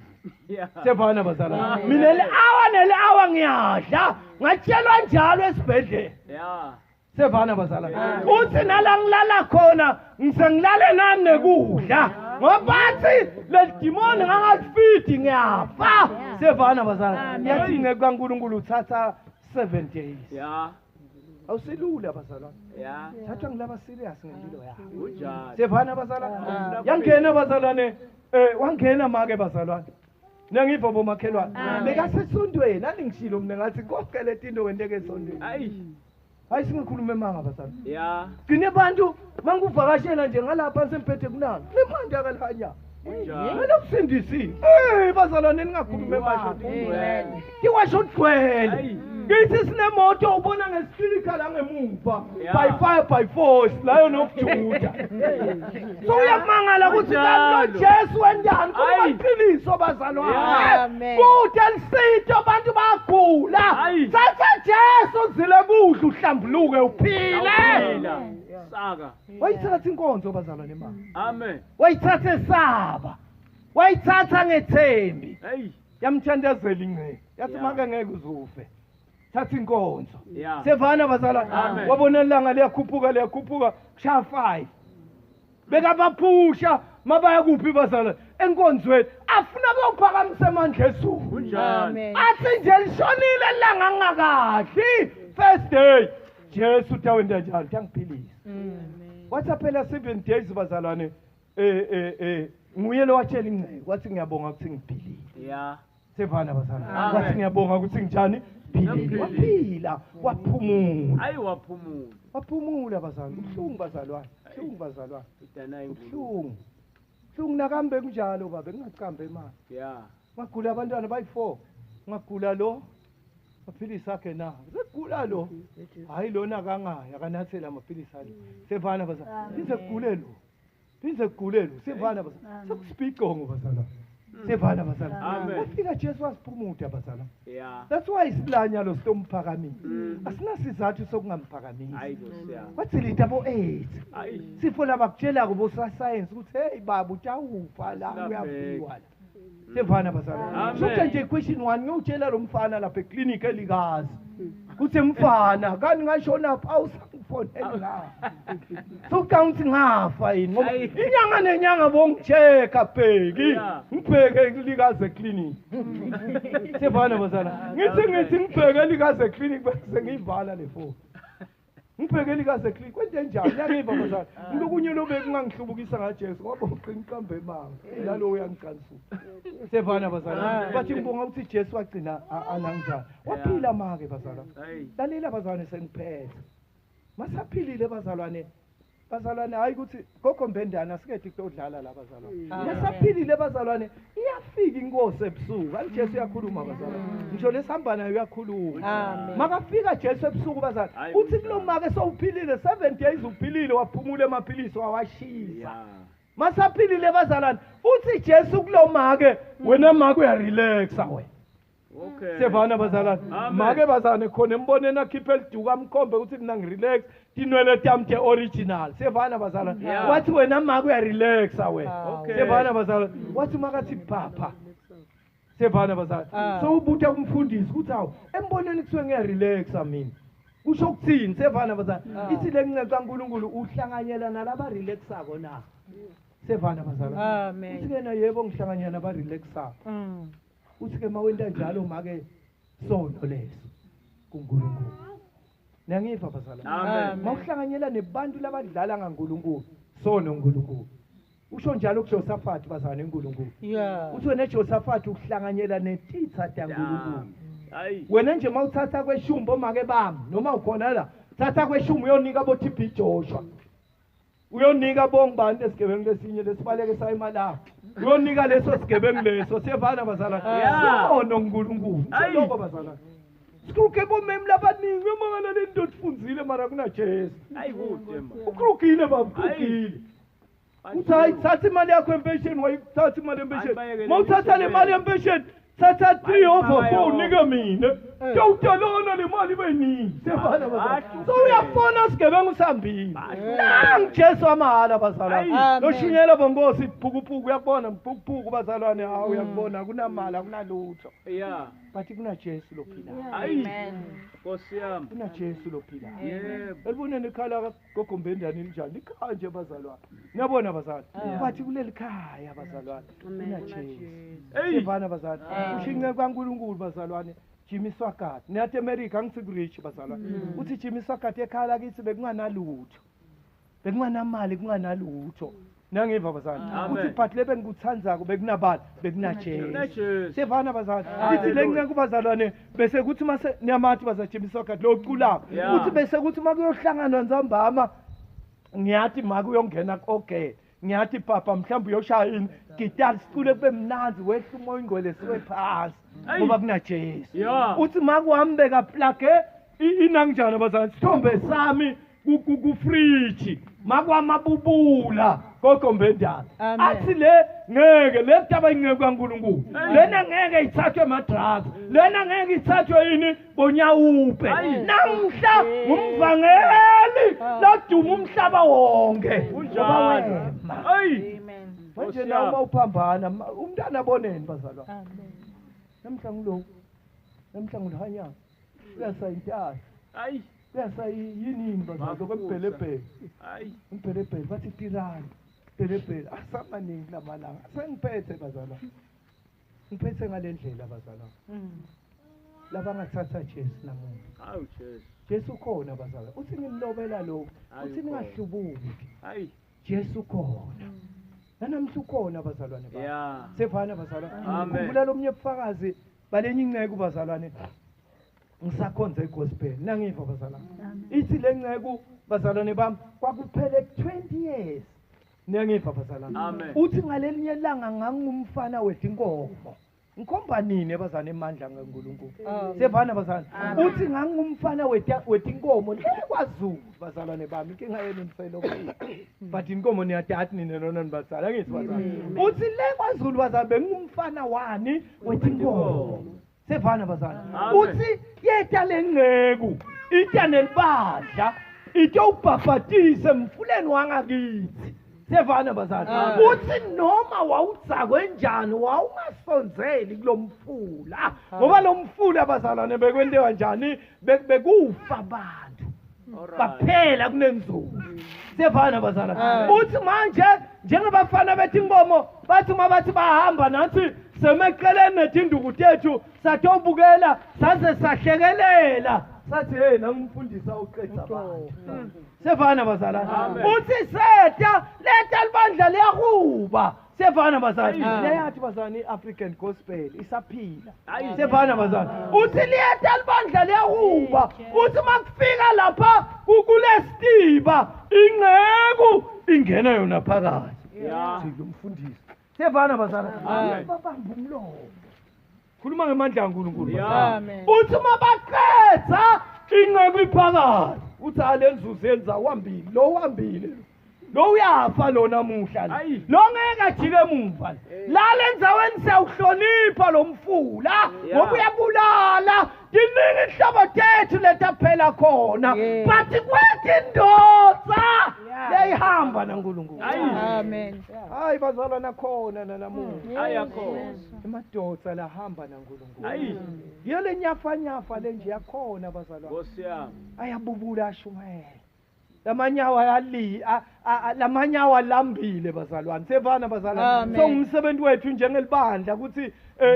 Yeah. sevana bazalwane mina le hour ngiyadla ngatshelwa njalo esibhedlela Yeah. sevana bazalwane uthi nala ngilala khona ngisengilale nani nekudla ngoba bathi le demon ngangazifidi ngiyafa sevana bazalwane yathi ngeke kaNkulunkulu uthatha 7 days Yeah. awusilula bazalwane Yeah. thatha ngilaba serious ngempilo yakho Ujali. sevana bazalwane yangena bazalwane wangena make bazalwane nangiva bomakhelwane bekasesondweni andingishilo mina ngathi konke letinto kwenteke esondweni Hayi. hayi singikhuluma emanga bazalwane Yeah. gcine abantu manguvakashela nje ngalapha semphethe kunani lemandla kalanya Ujali. mina kusindisi bazalwane ningakhuluma emanga Amen. kiwasho gcwele Hayi. ngithi sinemoto ubona ngesipilika la ngemuva Yeah. by 5 by 4 silayo nokujuda so uyamangala ukuthi lo Jesu wendani Ayi. kumaqiniso bazalwane Yeah. Amen. kude lisitho abantu bagula Ayi. thatha Jesu zile kudla uhlambuluke uphile Awuphila. Saka. wayithatha inkonzo bazalwane mama Amen. wayithatha esaba wayithatha ngethembi Hey. yamthandazela ingceke yathi Yeah. make ngeke uzufe thatha inkonzo Yeah. sevana bazalwane Amen. wabona ilanga liyakhuphuka kushaya 5 bekabaphusha mabaya kuphi bazalwane enkonzweni afuna beyophakamisa amandla ezulu Ujali. Amen. athi nje lishonile ilanga ngingakadli first day Jesu utawenda njani ngiyaphilisa wathi phela 7 days bazalwane nguye lo watshela ingceke wathi ngiyabonga ukuthi ngiphilile Yeah. sevana bazalwane Amen. wathi ngiyabonga ukuthi ngijani philile waphila waphumula Hayi waphumula. waphumula bazalwane ubuhlungu bazalwane ubuhlungu bazalwane Idana ingulu. ubuhlungu nakambe kunjalo baba ngingacambe imali Yeah. ngagula abantwana bayi4 ngagula lo amaphilisi akhe na sekugula lo hayi lona kangaya akanathela amaphilisi akhe sevana bazalwane bize kugule lo sevana bazalwane sekusiphicongo bazalwane sevana bazalwane Amen. wafika Jesu wasiphumuda bazalwane Yeah. that's why isilanya lo sitomphakamisa asinasizathu sokungamphakamisi Hayi dosiya. wathi litabo 8 Hayi. sifo labakutshela kubo science ukuthi hey baba utawufa la Lapha. uyafiwa la sevana bazalwane Amen. sokuthi nje question 1 ngiyotshela lo mfana lapha eclinic elikazi kuthi mfana kani ngashona pha awusangifonela la so count ngafa yini ngoba Hayi. inyanga nenyanga bongichecka bheki Yeah. ngibheke elikazi eclinic sevana bazalwane ngithi ngibheke elikazi eclinic bese ngiyivala le phone ngibhekeli kaze click kwenze njani yakiva bazalwane ulokunye lobe kungangihlubukisa ngaJesu ngoba uqina iqambe emanga nalo uyangicansula sevana bazalwane bathi ngibonga ukuthi Jesu wagcina anangjani waphila make bazalwane Hayi. lalela bazalwane sengiphethe masaphilile bazalwane hayi ukuthi gogo mbendana asikethi kudlala la bazalwane masaphilile bazalwane iyafika inkosi ebusuku ayi Jesu uyakhuluma bazalwane ngisho lesihamba nayo uyakhuluma Amen. makafika Jesu ebusuku bazalwane Hayi, uthi kulo make sowuphilile 7 days uphilile waphumula emaphilisi wawashisa Yeah. masaphilile bazalwane uthi Jesu kulo make wena make uyarelaxa wena Okay. sevana bazalwane Amen. make bazalwane khona emboneni akhiphe eliduka amkhombe ukuthi mina ngirelax tinwele tami the original sevana bazalwane Yeah. wathi wena make uyarelaxa wena Okay. sevana bazalwane wathi makathi phapha sevana bazalwane so ubutha kumfundisi ukuthi awu emboneni kuthiwe ngiyarelaxa mina kusho ukuthini sevana bazalwane ithi le nceke kaNkulunkulu uhlanganyela nalaba relaxako na sevana bazalwane Amen. uthi kena yebo ngihlanganyela naba relaxako uthi ke mawenta njalo make sono leso kuNkulunkulu nangiva bazalwane Amen. mawuhlanganyela nebantu labadlala ngaNkulunkulu sono uNkulunkulu usho njalo kuJosaphat bazana enkulunkulu Yeah. uthi wena Josaphat ukuhlanganyela netitha yankulunkulu hayi wena nje mawuthatha kweshumbu omake bami noma ukhona la thatha kweshumbu uyonika bo TB Joshua uyonika bongibani lesigebengu lesinye lesibaleke sayimala uyonika leso sigebengu leso siyavana bazala sono uNkulunkulu lokho bazala sikruke bomem labaningi emangala le nto sifundzile mara kuna Jesu hayi kude ma ukrukile baba ukrukile uthi hayi thatha imali yakho empesheni wayithatha imali empesheni mawuthatha le mali empesheni thatha 3/4 unike mina tawutalona le mali beningi siyavana bazala so uyafona sigebengu sambili Jesu amahala bazalwane loshinyela bongosi ibhukupuku uyabona ibhukupuku bazalwane hawu uyakubona kunamali akunalutho yeah but kuna Jesu lophilayo amen Nkosi yami kuna Jesu lophilayo yebo eliboneni ikhala gogombendani linjani ikhaya nje bazalwane niyabona bazalwane bathi kuleli khaya bazalwane kuna Jesu sivana bazalwane ushince kaNkulunkulu bazalwane Jimmy Swaggart niyathi America ngisikurich bazalwane uthi Jimmy Swaggart ekhala kithi bekunganalutho bekunganamali kunganalutho nangiva bazalwane uthi but lebe ngikuthandzako bekunabani bekunaJesu sivana bazalwane ithi lengince kubazalwane bese kuthi mase niyamathi bazajimisa Swaggart lo uculapha uthi bese kuthi makuyohlangana nzambama ngiyathi makuyongena ogele ngiyathi papa mhlawumbe uyoshaya ini gitari sicule kube mnanzi wehla umoya ingcwele siwe phansi ngoba kunaJesu uthi makuhambe kaplage inangjana bazalwane sithombe sami ku-fridge makwamabubula kogombendana athi le ngeke le taba ingeke kaNkulunkulu lena ngeke ithathwe ama-drugs lena ngeke ithathwe yini bonyawupe namhla ngumvangeli laduma umhlaba wonke unjalo hayi manje nawe mawuphambana umntana aboneni bazalwane namhla ngulo namhla ngulihanyana uyasayintasa hayi yini bazalwane kwempelebhele hayi impelebhele bathi tirani impelebhele asamaningi lamalanga sengiphethe bazalwane ngiphethe ngale ndlela bazalwane labangathatha Jesu namuntu hawu Jesu khona bazalwane uthi ngimlobela lo uthi ningahlubuki hayi Jesu khona nanamhla ukhona bazalwane bami yeah sevana bazalwane Amen. khumbula lomnye ubufakazi balenye inceke bazalwane ngisakhonza igospel nangiva bazalwane ithi le nceke bazalwane bami kwakuphele 20 years nangiva bazalwane Amen. uthi ngalelinye ilanga ngangumfana wedinkomo ngikhomba nini ebazana emandla kaNkulunkulu sevana bazalwane uthi ngangumfana wedinkomo lekwaZulu bazalwane bami inkinga yenu mfelo but inkomo niyadathi nina nona nibazala ngithi bazalwane uthi lekwaZulu bazalwane bengumfana wani wedinkomo sevana bazalwane uthi yeta lenceku itya nelibadla itya ubhabhatise mfuleni wangakithi sevana bazalwane uthi noma wawudzakwe enjani wawungasonzeli kulomfula ngoba lo mfula bazalwane bekwentewa njani bekufa abantu baphela kunenzulu sevana bazalwane uthi manje njengebafana betinkomo bathi uma bathi bahamba nathi semeqeleni netinduku tethu satobukela saze sahlekelela sathi hey nangimfundisa uqedza abantu sevana bazalwane uthi seta leta libandla liyakuba sevana bazalwane leyathi bazalwane iAfrican gospel isaphila sevana bazalwane uthi liyeta libandla liyakuba uthi makufika lapha kulesitiba ingceku ingena yona phakathi ngumfundisi sevana bazalwane babamba umlomo khuluma ngemandla kaNkulunkulu uthi mabaqedza ingceku iphakathi uthi alenzuzo yenza wambili lo wambile lo uyafa lo namuhla lo ngeke ajike emuva la lenzaweni siyawuhlonipha lo mfula ngoba uyabulala diningi inhlobo tethu letaphela khona but kwethi indoda yayihamba naNkulunkulu Amen. hayi bazalwana khona nanamuhla ayakhona emadoda lahamba naNkulunkulu hayi yele nyafa le nje yakhona bazalwane Nkosi yami ayabubula ashumayela lamanyawo lamanyawo lambile bazalwane sevana bazalwane so umsebenzi wethu njengelibandla ukuthi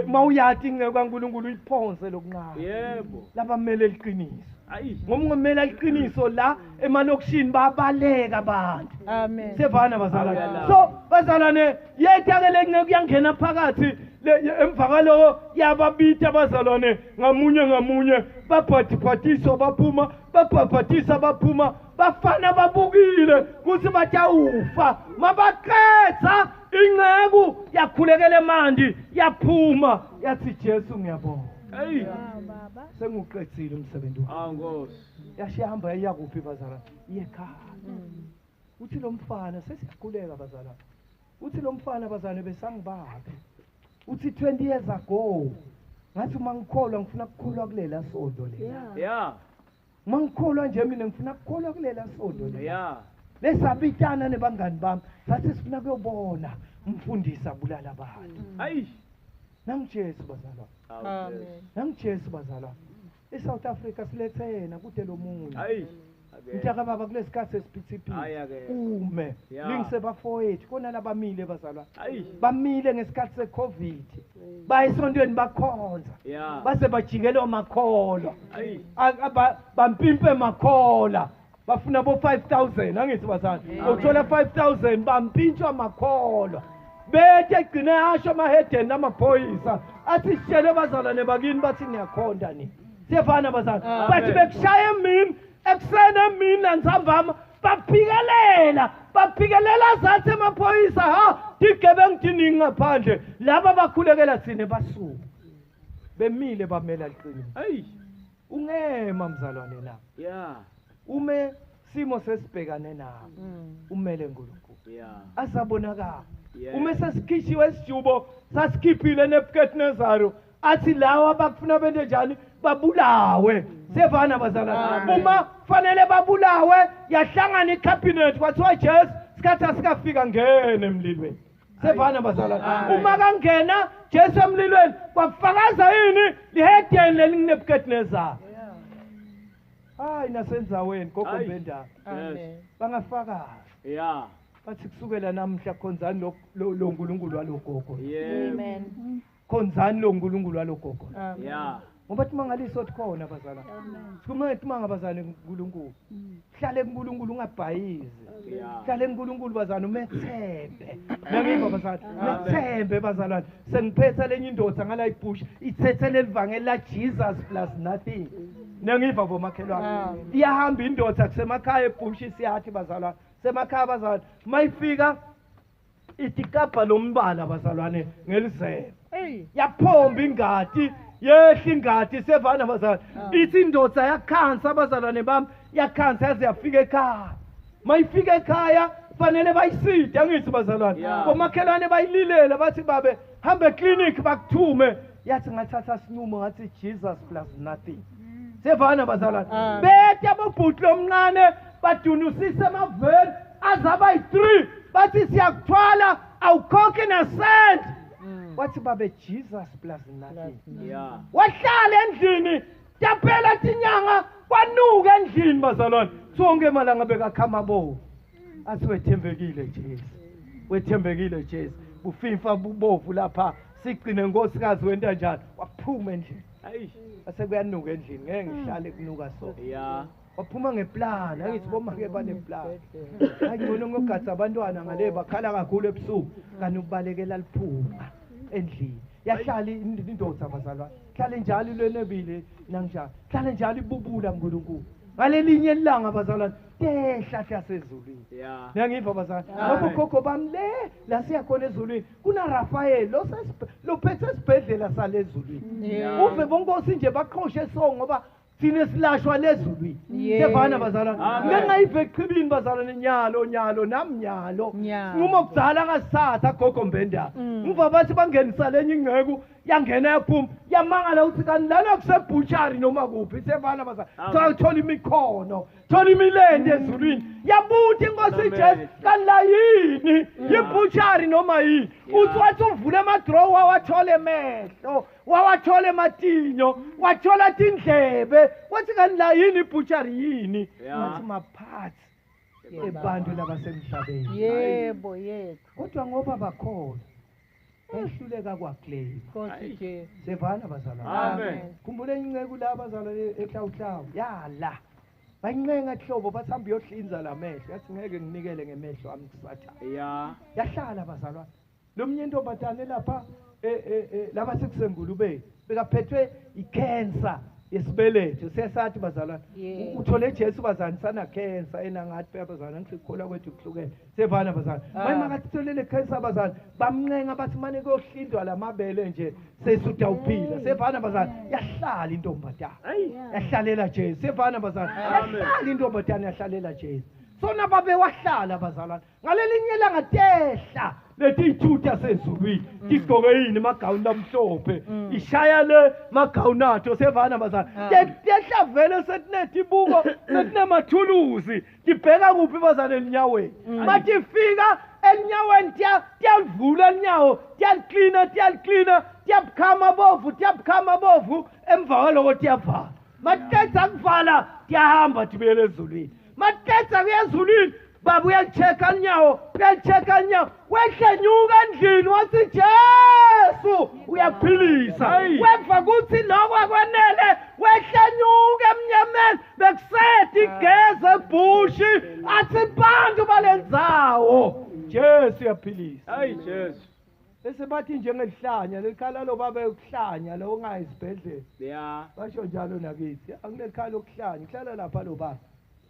mawuyathi ingeke kaNkulunkulu uyiphonse lokunqaba yebo labamele liqiniso ayi ngomnqomela iqiniso la emalokishini babaleka abantu Amen. sevana bazalwane so bazalwane yethakele ngeke kuyangena phakathi emva kwaloko yababita abazalwane ngamunye babhathisa baphuma babhabhathisa baphuma bafana babukile ukuthi batawufa mabaqedza ingceku yakhulekela emandi yaphuma yathi Jesu ngiyabonga ayi Baba. senguqedile umsebenzi wakho Nkosi yashihamba iyakuphi bazalwane iyekhaya uthi lo mfana sesiyakhuleka bazalwane uthi lo mfana bazalwane besangibaphi uthi 20 years ago ngathi uma ngikholwa ngifuna ukukholwa kulela sonto lela ya uma ngikholwa nje mina ngifuna ukukholwa kulela sonto lela ya lesabitana nebangani bami sathi sifuna kuyobona umfundisi abulala abantu ayi nangijesu bazalwane Amen. nangijesu bazalwane eSouth Africa silethena kude lo munye ayi mtaka baba kulesikhathi sesiphithiphithi ake ume Ya. lingisebafowethu kona labamile bazalwane ayi bamile ngesikhathi seCovid bayisontweni bakhonza ya base bajikelwa makholwa ayi bampimpe makhola bafuna bo 5000 angithi bazana uthola 5000 bampintshwa makholwa bethe egcine asho amahedeni amaphoyisa athi sitshele bazalwane bakini bathi niyakhonda ni siyafana bazana bathi bekushaya emini ekusena mina nzambama baphikelela zathi amaphoyisa ha digebengu diningi ngaphandle laba bakhulekela thine basuka bemile bamela liqiniso ayi ungema mzalwane na ya ume simo sesibhekane nawo umele uNkulunkulu ya asabonakala Yeah. ume sesikhishiwe isijubo sasikhiphile neBukadnezar athi lawa bakufuna bente njani babulawe sevana bazalwane uma fanele babulawe yahlangana icabinet kwathiwa Jesu sikhathi asikafika ngene emlilweni sevana bazalwane uma kangena Jesu emlilweni kwafakaza yini lihedeni lelinginebukadnezar hayi nasenzaweni gogo Ayi. bendaba Amen. bangafakaza ya bathi kusukela namhla khonzani lo uNkulunkulu walogogo yebo Amen. khonzani lo uNkulunkulu walogogo Amen. ya ngoba timangaliso khona bazala sikume timangabazane uNkulunkulu hlale kuNkulunkulu ungabhayizi ya hlale kuNkulunkulu bazana umethembe nangiva bazana methembe bazalwane sengiphetha lenye indoda ngala ibush ithethe lelivangeli la Jesus plus nothing nangiva bomakhelwane iyahamba indoda kusemakhaya ebush siyathi bazalwane semakhaya bazalwane mayifika itikapa lombala bazalwane ngelizebe Hey. yaphomba ingadi yehla ingadi sevana bazalwane ithi indoda yakhansa abazalwane bami yakhansa yaze yafika ekhaya mayifika ekhaya fanele bayiside angithi bazalwane Yeah. bomakhelwane bayililela bathi babe hambe eclinic bakuthume yathi ngathatha sinqumo ngathi Jesus plus nothing sevana bazalwane bethe abobhuti lomncane badunusise amaveni azaba yi3 bathi siyakuthwala awukhokhi nesent wathi babe Jesus plus nothing ya wahlala endlini yaphela tinyanga kwanuka endlini bazalwane sonke malanga bekakhamabo athi wethembekile Jesu wethembekile Jesu bufimfa bubovu lapha sigcine nkosikazi wenta njani waphuma endlini ayi asekuyanuka endlini ngeke ngihlale kunuka so ya waphuma ngeplan angithi bomake baneplan ayibona ngogatsa abantwana ngale bakhala kakhulu ebusuku kanti ukubalekela liphuma endlini yahlala indoda abazalwane hlale njalo lwenebile nangjalo hlale njalo ibubula uNkulunkulu ngalelinye ilanga abazalwane tehla yasezulwini ya ngiyangiva abazalwane ngoba ugogo bami la siyakhona ezulwini kuna Rafael lophethe esibhedlela salezulwini uve bonkosi nje baqhoshe sonke ngoba thina silashwa lezulwini sevana bazalwane ngengayive echibini bazalwane nyalo namnyalo uma kudzala ngasatha gogo mbenda ngiva bathi bangenisa lenye ingceku yangena yaphuma yamangala uthi kanti lana kusebutchery noma kuphi sevana bazalwane thola imikhono thola imilende ezulwini yabuthi inkosi Jesu kanti la yini yibutchery noma yini uthi wathi uvule amadrawer wawathole emehlo wawathole ematinyo wathola tindlebe wathi kanti la yini ibutchery yini wathi maphathi ebantu labasemhlabeni. Yebo yethu. Kodwa ngoba bakhona ehluleka kwaclaim. Nkosi Jesu. Sevana bazalwane. Amen. Khumbule inceke la bazalwane ehlawuhlawu. Yala. Bayincenga hlobo bathamba yohlinza lamehlo. Yathi ngeke nginikele ngemehlo ami kusathana. Ya. Yahlala bazalwane. Lomnye intombatane lapha laba sekusengulubeni bekaphethwe icancer yesibeletho sesathi bazalwane uthole Jesu bazalwane sana cancer enangathi bazalwane ngikholwa kwethu kuhlukene sevana bazalwane manje makatholele cancer bazalwane bamncenga bathi manje kuyohlindwa lamabele nje sesutha uphila sevana bazalwane yahlala intombatane yahlalela Jesu sevana bazalwane yahlala intombatane yahlalela Jesu sona babe wahlala bazalwane ngalelinye ilanga tehla lethi ithutha sezulwini igqoke yini magawuni lamhlophe ishaya le magawuni atho sevana bazalwane tehla vele sethinethi ibuko setinemathuluzi tibheka kuphi bazalwane elinyaweni mathi ifika elinyaweni tiyalivula elinyawo tiyaliklina tiyabukhama bovu emva kwaloko tiyavala matetha kuvala tiyahamba tibuyele ezulwini matetha kuya ezulwini baba uyalicheka inyawo wehle nyuka endlini wathi Jesu uyaphilisa weva kuthi lokho akwanele wehle nyuka emnyameni bekusethi igeze ebhushi athi bantu balendzawo Jesu uyaphilisa Hayi Jesu. bese bathi njengelihlanya lekhala lo baba ukuhlanya lo ungayisibhedlela Ya. basho njalo nakithi anginekhala lokuhlanya ihlala lapha lo baba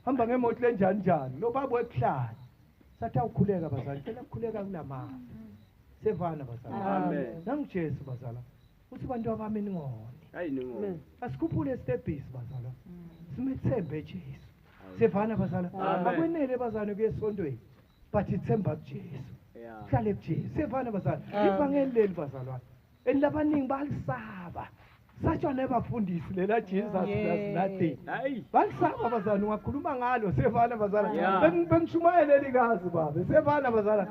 hamba ngemoto lenjani lo baba wekuhlala sathi awukhuleka bazalwane phela ukukhuleka kulamandla sevana bazalwane Amen. nangijesu bazalwane uthi bantu abami ningone Hayi ningo. asikhuphule stebhisi bazalwane simethembe Jesu sevana bazalwane Amen. akwenele bazalwane kuye esontweni but ithemba kuJesu Ya. hlale kuJesu sevana bazalwane ivangeli leli bazalwane elabaningi balisaba satshwa nebafundisi lela Jesus does nothing Hayi. balisaba bazalwane ungakhuluma ngalo sevana bazalwane Yeah. bengishumayele likazi baba sevana bazalwane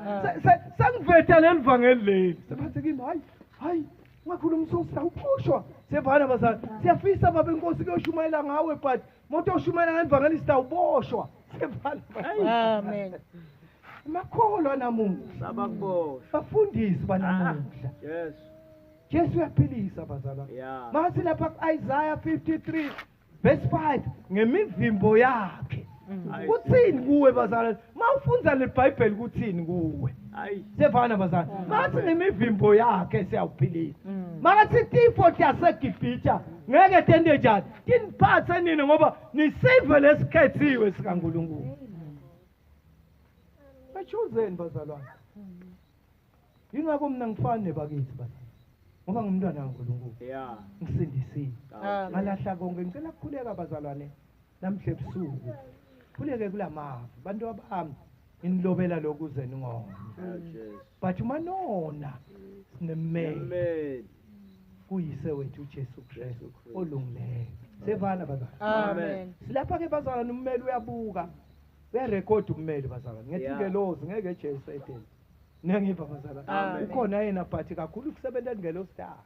sangivetha leli vangeli leli sebathi kimi hayi ungakhuluma usosa ukhoshwa sevana bazalwane siyafisa baba inkosi kuyoshumayela ngawe but moto oshumayela ngevangeli sitawuboshwa sevana bazalwane Amen. makholwa namuhla Sabakubona. bafundisi banamuhla Yes. Jesu uyaphilisa bazalwane Ya. mase lapha ku-Isaiah 53 verse 5 ngemivimbo yakhe kuthini kuwe bazalwane mawufunza leBhayibheli kuthini kuwe Hayi. sevana bazalwane mathi ngemivimbo yakhe siyawuphilisa makathi tifo taseGibhithe ngeke tende njani tiniphathe nini ngoba nisive lesikhethiwe sikaNkulunkulu bachuzeni bazalwane yingakho mina ngifana nebakithi bazalwane ngoba ngumntwana kaNkulunkulu Ya. ngisindisile Amen. ngalahla konke ngicela ukukhuleka bazalwane namhle ebusuku khuleke kulamavu bantu abami inilobela lokuze ningone Jesu. but umanona sinemeli Amen. kuyise wethu uJesu Kristu olungileyo sevana bazalwane Amen. silapha ke bazalwane ummeli uyabuka uyarekhoda ummeli bazalwane ngetingelozi ngeke Jesu ethe nengiva bazalwane Amen. ukhona yena but kakhulu kusebenza ngelosi star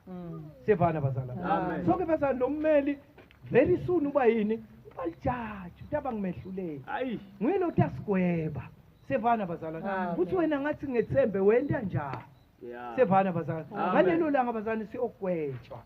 sevana bazalwane Amen. so ke bazalwane lo mmeli very soon uba yini balijaji utaba ngimehluleki Hayi. nguyena utasigweba sevana bazalwane Amen. kuthi wena ngathi ngethembe wenta njani Ya. sevana bazalwane Amen. ngalelo langa bazalwane siyogwetshwa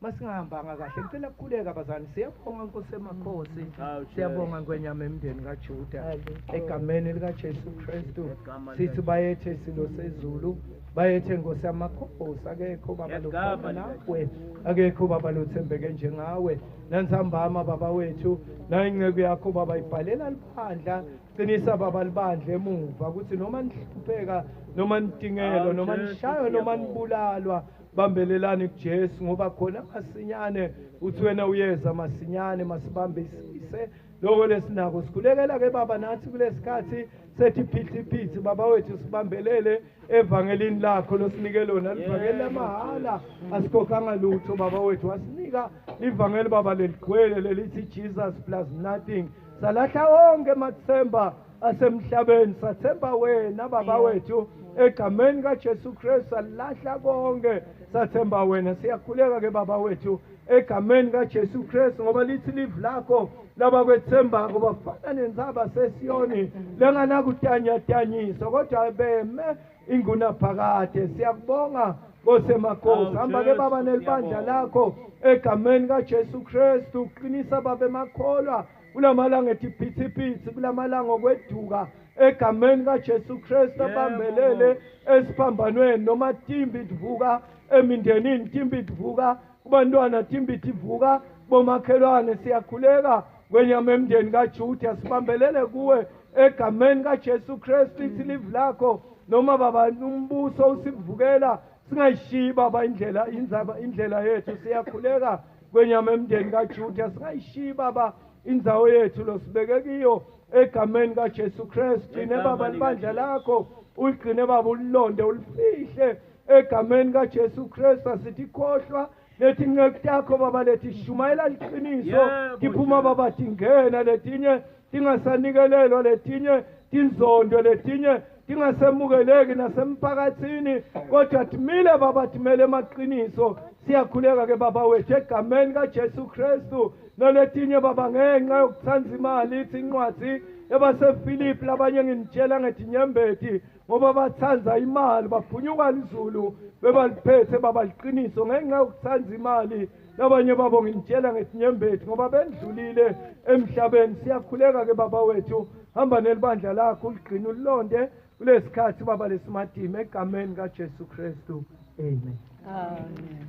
masingahambanga kahle ngicela ukukhuleka bazalwane siyabonga Nkosi emakhosi Awu, siyabonga ngwenyama emndeni kaJuda Hallelujah. egameni likaJesu Kristu Egama sithi lika- bayethe silo sezulu bayethe Nkosi yamakhosi akekho baba Egama lofana lika- nawe akekho baba lothembeke njengawe nansambama baba wethu nayinceku yakho baba ibhalela libandla qinisa baba libandla emuva ukuthi noma nihlupheka noma nidingelo Awu, noma Jesu, nishaywe noma siyabonga. nibulalwa bambelelani kuJesu ngoba khona masinyane uthi wena uyeza masinyane masibambisise lokho lesinako sikhulekela ke baba nathi kulesikhathi sethi phithiphithi baba wethu sibambelele evangelini lakho losinike lona livangeli lamahala asikhokhanga lutho baba wethu wasinika ivangeli baba leligcwele lelithi Jesus plus nothing salahla wonke mathemba asemhlabeni sathemba wena baba wethu egameni kaJesu Kristu salahla konke sathemba wena siyakhuleka ke baba wethu egameni kaJesu Kristu ngoba lithi live lakho laba kwethembako bafana nenzaba sesiyoni lenganakutanyatanyiswa kodwa beme ingunaphakade. Siyakubonga ngosemakhosi. Hamba-ke baba nelibandla lakho egameni kaJesu Kristu. Qinisa baba emakholwa kulamalanga etiphithiphithi, kulamalanga okweduka egameni kaJesu Kristu. Abambelele esiphambanweni noma timbi ivuka emindenini, timbi ivuka kubantwana, timbi ivuka bomakhelwane. Siyakhuleka kwenyama emndeni kaJuda, sibambelele kuwe egameni kaJesu Kristu. Ithi live lakho noma baba umbuso usivukela, singayishiyi baba indlela yethu. Siyakhuleka kwenyama emndeni kaJuda, singayishiyi baba indzawo yethu losibeke kiyo egameni kaJesu Kristu. Gcine baba libandla lakho, uligcine baba ulilonde ulifihle egameni kaJesu Kristu. Asithi khohlwa lethi ngekutakho baba, lethi shumayela liqiniso, tiphuma baba tingena, letinye tingasanikelelwa, letinye tinzondo, letinye tingasemukeleki nasemphakathini, kodwa timile baba, timele emaqiniso. Siyakhuleka ke baba wethu egameni kaJesu Kristu. Noletinye baba ngenxa yokuthanda imali, ithi incwadi yabaseFilipi labanye nginitshela ngetinyembeti ngoba bathanda imali baphunyuka lizulu bebaliphethe baba liqiniso ngenxa yokuthanda imali. Labanye babo nginitshela ngetinyembeti ngoba bendlulile emhlabeni. Siyakhuleka ke baba wethu, hamba nelibandla lakho uligcine ulilonde kulesikhathi baba lesimadima egameni kaJesu Kristu. Amen. Amen.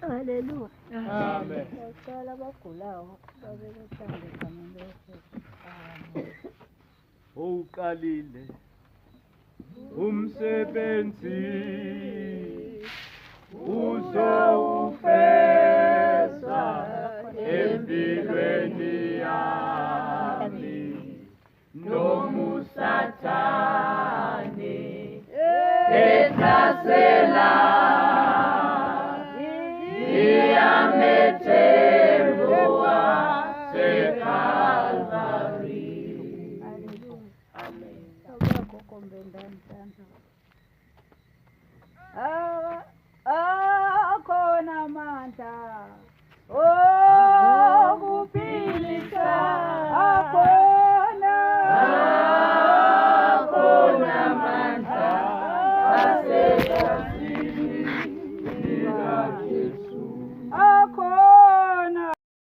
Haleluya. Amen. Bacala abagulayo babe behlale egameni likaJesu. Amen. Uqalile umsebenzi uzo